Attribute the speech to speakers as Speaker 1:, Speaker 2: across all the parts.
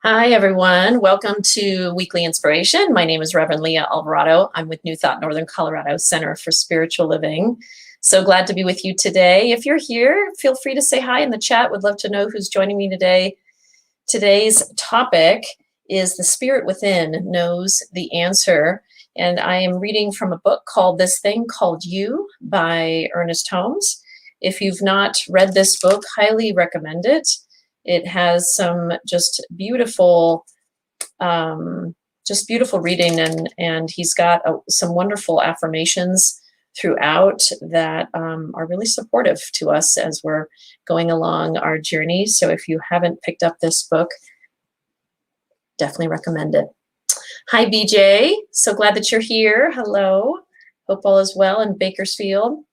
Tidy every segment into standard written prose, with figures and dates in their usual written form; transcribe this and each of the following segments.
Speaker 1: Hi, everyone. Welcome to Weekly Inspiration. My name is Reverend Leah Alvarado. I'm with New Thought Northern Colorado Center for Spiritual Living. So glad to be with you today. If you're here, feel free to say hi in the chat. Would love to know who's joining me today. Today's topic is The Spirit Within Knows the Answer. And I am reading from a book called This Thing Called You by Ernest Holmes. If you've not read this book, highly recommend it. It has some just beautiful reading, and he's got some wonderful affirmations throughout that are really supportive to us as we're going along our journey. So if you haven't picked up this book, definitely recommend it. Hi, BJ. So glad that you're here. Hello. Hope all is well in Bakersfield.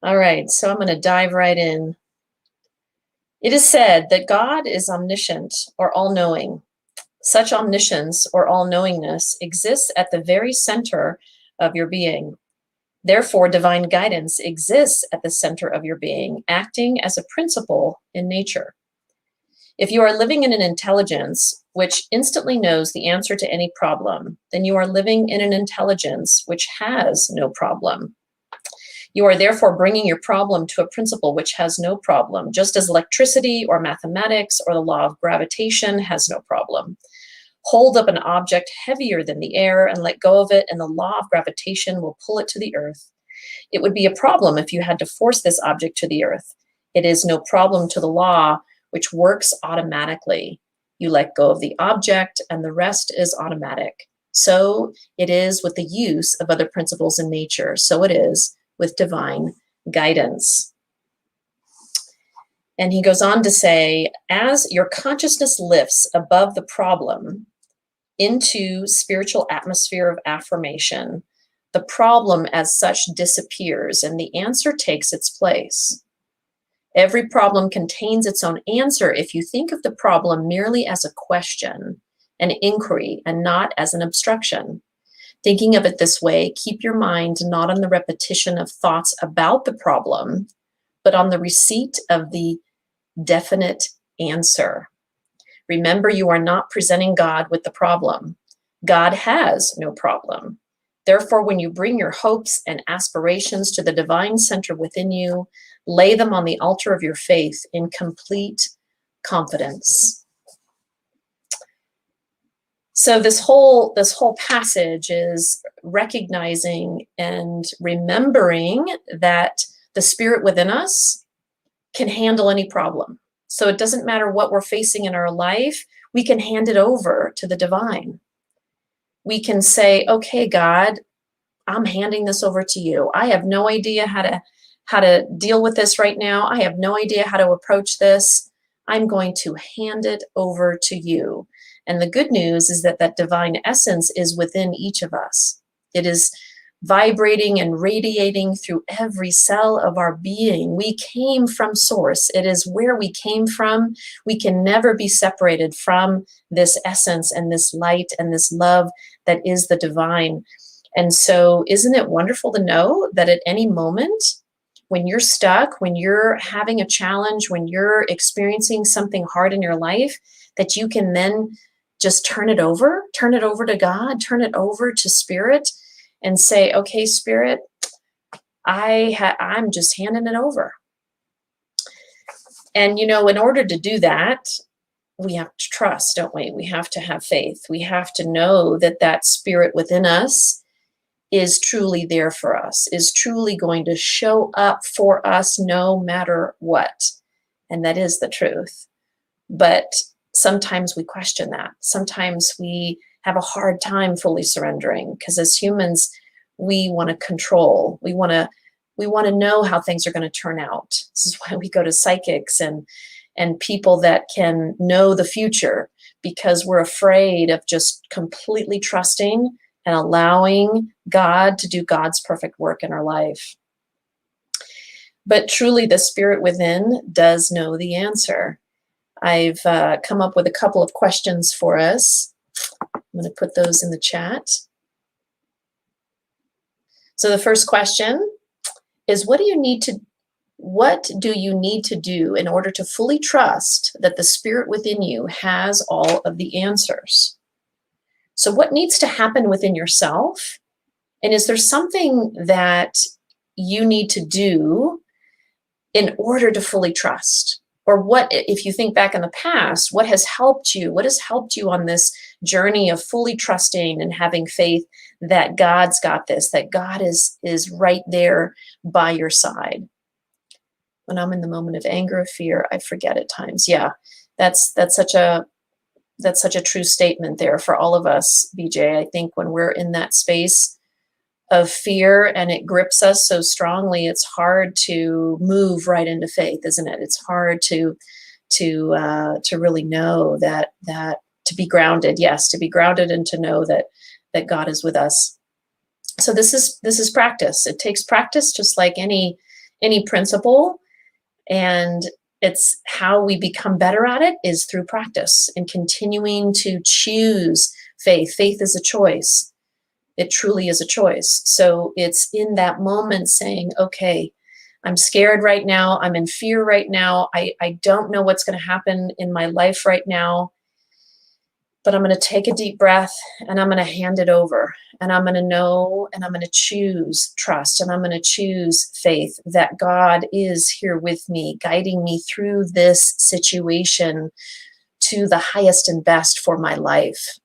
Speaker 1: All right, so I'm going to dive right in. It is said that God is omniscient or all-knowing. Such omniscience or all-knowingness exists at the very center of your being. Therefore, divine guidance exists at the center of your being, acting as a principle in nature. If you are living in an intelligence which instantly knows the answer to any problem, then you are living in an intelligence which has no problem. You are therefore bringing your problem to a principle which has no problem, just as electricity or mathematics or the law of gravitation has no problem. Hold up an object heavier than the air and let go of it, and the law of gravitation will pull it to the earth. It would be a problem if you had to force this object to the earth. It is no problem to the law, which works automatically. You let go of the object, and the rest is automatic. So it is with the use of other principles in nature. So it is with divine guidance. And he goes on to say, as your consciousness lifts above the problem into spiritual atmosphere of affirmation, the problem as such disappears and the answer takes its place. Every problem contains its own answer if you think of the problem merely as a question, an inquiry, and not as an obstruction. Thinking of it this way, keep your mind not on the repetition of thoughts about the problem, but on the receipt of the definite answer. Remember, you are not presenting God with the problem. God has no problem. Therefore, when you bring your hopes and aspirations to the divine center within you, lay them on the altar of your faith in complete confidence. So this whole passage is recognizing and remembering that the spirit within us can handle any problem. So it doesn't matter what we're facing in our life, we can hand it over to the divine. We can say, okay, God, I'm handing this over to you. I have no idea how to deal with this right now. I have no idea how to approach this. I'm going to hand it over to you. And the good news is that that divine essence is within each of us. It is vibrating and radiating through every cell of our being. We came from source. It is where we came from. We can never be separated from this essence and this light and this love that is the divine. And so isn't it wonderful to know that at any moment, when you're stuck, when you're having a challenge, when you're experiencing something hard in your life, that you can then just turn it over to God, turn it over to Spirit and say, okay, Spirit, I'm just handing it over. And, in order to do that, we have to trust, don't we? We have to have faith. We have to know that that spirit within us is truly there for us, is truly going to show up for us no matter what. And that is the truth. But sometimes we question that. Sometimes we have a hard time fully surrendering because as humans, we want to control. We want to know how things are going to turn out. This is why we go to psychics and people that can know the future, because we're afraid of just completely trusting and allowing God to do God's perfect work in our life. But truly, the spirit within does know the answer. I've come up with a couple of questions for us. I'm going to put those in the chat. So the first question is, what do you need What do you need to do in order to fully trust that the spirit within you has all of the answers? So what needs to happen within yourself? And is there something that you need to do in order to fully trust? Or what, if you think back in the past, what has helped you? What has helped you on this journey of fully trusting and having faith that God's got this, that God is right there by your side? When I'm in the moment of anger or fear, I forget at times. Yeah, that's such a true statement there for all of us, BJ. I think when we're in that space of fear and it grips us so strongly, it's hard to move right into faith, isn't it? It's hard to really know that to be grounded, yes, to be grounded and to know that God is with us. So this is practice. It takes practice, just like any principle, and it's how we become better at it is through practice and continuing to choose faith. Faith is a choice. It truly is a choice. So it's in that moment saying, okay, I'm scared right now. I'm in fear right now. I don't know what's going to happen in my life right now, but I'm going to take a deep breath and I'm going to hand it over, and I'm going to know, and I'm going to choose trust, and I'm going to choose faith that God is here with me, guiding me through this situation to the highest and best for my life.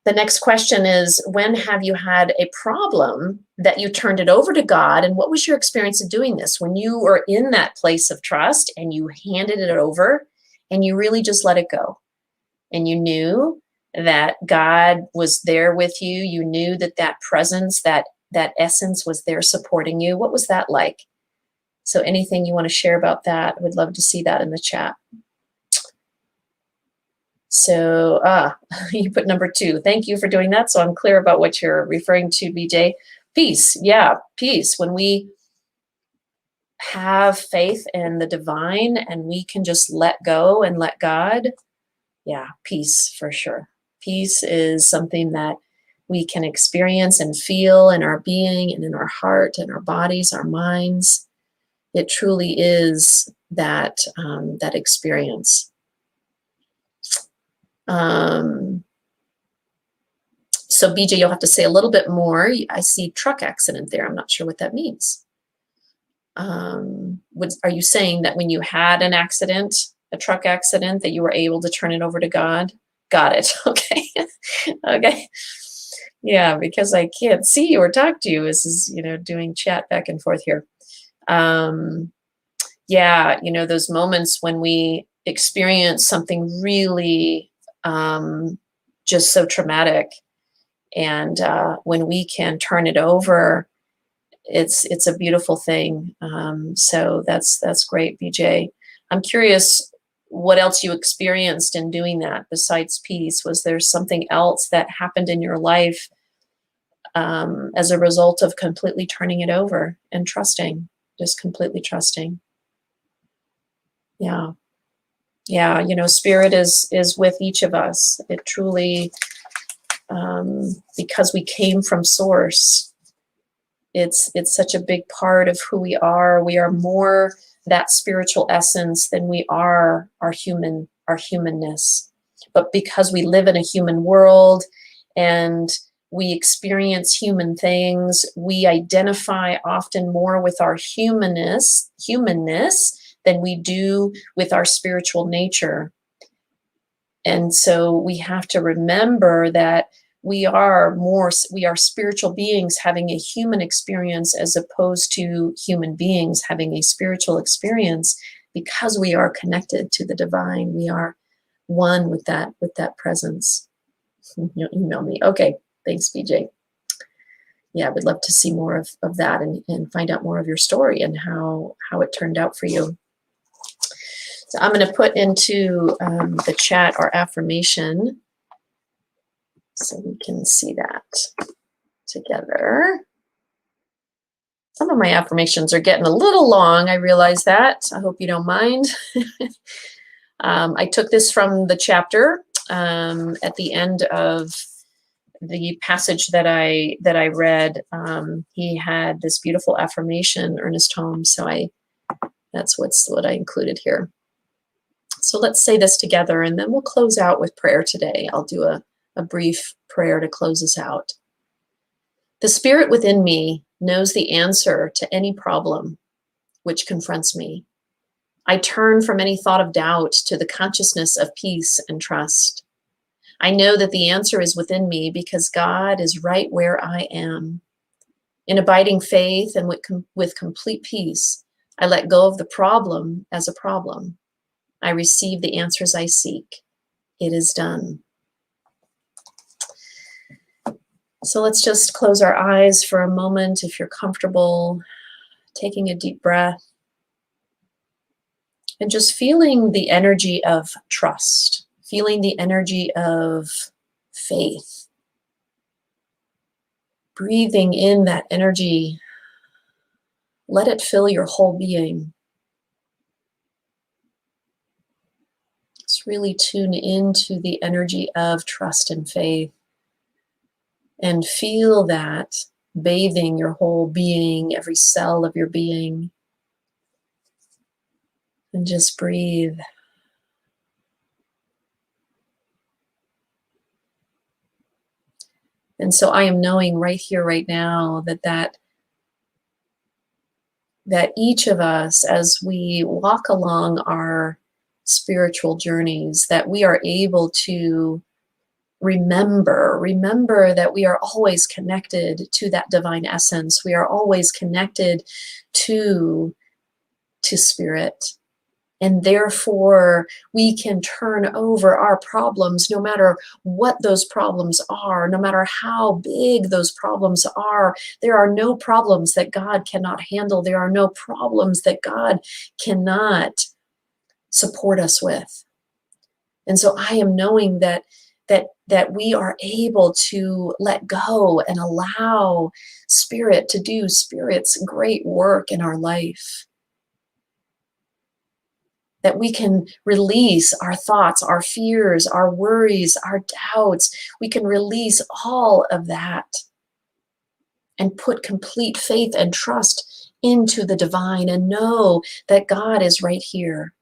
Speaker 1: The next question is, when have you had a problem that you turned it over to God? And what was your experience of doing this? When you were in that place of trust and you handed it over and you really just let it go. And you knew that God was there with you. You knew that presence, that essence was there supporting you. What was that like? So anything you want to share about that, I would love to see that in the chat. So, you put number 2. Thank you for doing that. So I'm clear about what you're referring to, BJ. Peace. Yeah, peace. When we have faith in the divine and we can just let go and let God, yeah, peace for sure. Peace is something that we can experience and feel in our being and in our heart and our bodies, our minds. It truly is that experience. So BJ, you'll have to say a little bit more. I see truck accident there. I'm not sure what that means. Are you saying that when you had an accident, a truck accident, that you were able to turn it over to God? Got it. Okay. Okay. Yeah, because I can't see you or talk to you. This is, doing chat back and forth here. Yeah, those moments when we experience something really just so traumatic, and when we can turn it over, it's a beautiful thing. So that's great, BJ. I'm curious what else you experienced in doing that besides peace. Was there something else that happened in your life as a result of completely turning it over and trusting, just completely trusting? Yeah. Yeah, spirit is with each of us. It truly, because we came from source, it's such a big part of who we are. We are more that spiritual essence than we are our humanness. But because we live in a human world and we experience human things, we identify often more with our humanness than we do with our spiritual nature. And so we have to remember that we are spiritual beings having a human experience as opposed to human beings having a spiritual experience, because we are connected to the divine. We are one with that presence. You'll email me. Okay, thanks, BJ. Yeah, I would love to see more of that and find out more of your story and how it turned out for you. So I'm going to put into the chat our affirmation so we can see that together. Some of my affirmations are getting a little long. I realize that. I hope you don't mind. I took this from the chapter at the end of the passage that I read, he had this beautiful affirmation, Ernest Holmes. So that's what I included here. So let's say this together, and then we'll close out with prayer today. I'll do a brief prayer to close us out. The spirit within me knows the answer to any problem which confronts me. I turn from any thought of doubt to the consciousness of peace and trust. I know that the answer is within me because God is right where I am. In abiding faith and with complete peace, I let go of the problem as a problem. I receive the answers I seek. It is done. So let's just close our eyes for a moment if you're comfortable, taking a deep breath and just feeling the energy of trust, feeling the energy of faith, breathing in that energy. Let it fill your whole being. Just really tune into the energy of trust and faith and feel that bathing your whole being, every cell of your being. And just breathe. And so I am knowing right here, right now, that each of us, as we walk along our spiritual journeys, that we are able to remember that we are always connected to that divine essence. We are always connected to spirit. And therefore, we can turn over our problems, no matter what those problems are, no matter how big those problems are. There are no problems that God cannot handle. There are no problems that God cannot support us with. And so I am knowing that we are able to let go and allow Spirit to do Spirit's great work in our life. That we can release our thoughts, our fears, our worries, our doubts. We can release all of that and put complete faith and trust into the divine and know that God is right here.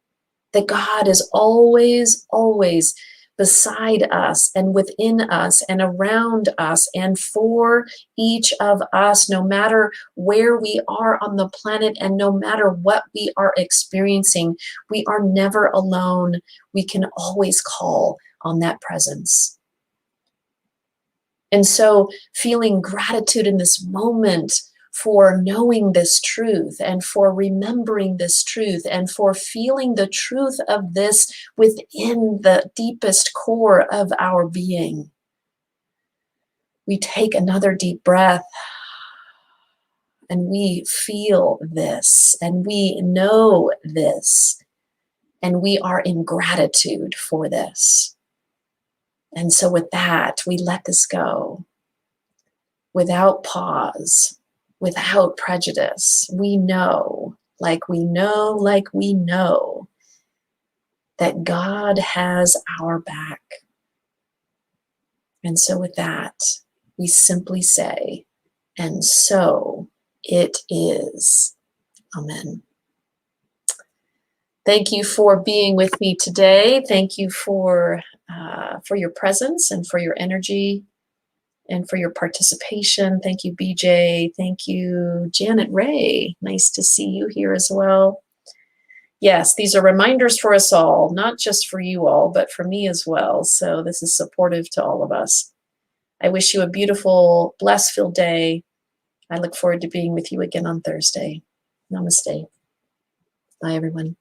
Speaker 1: That God is always, always beside us and within us and around us and for each of us, no matter where we are on the planet and no matter what we are experiencing. We are never alone. We can always call on that presence. And so feeling gratitude in this moment for knowing this truth and for remembering this truth and for feeling the truth of this within the deepest core of our being. We take another deep breath and we feel this and we know this and we are in gratitude for this. And so with that, we let this go without pause. Without prejudice. We know that God has our back. And so with that, we simply say, and so it is. Amen. Thank you for being with me today. Thank you for your presence and for your energy. And for your participation. Thank you, BJ. Thank you, Janet Ray. Nice to see you here as well. Yes, these are reminders for us all, not just for you all, but for me as well. So this is supportive to all of us. I wish you a beautiful, blessed-filled day. I look forward to being with you again on Thursday. Namaste. Bye, everyone.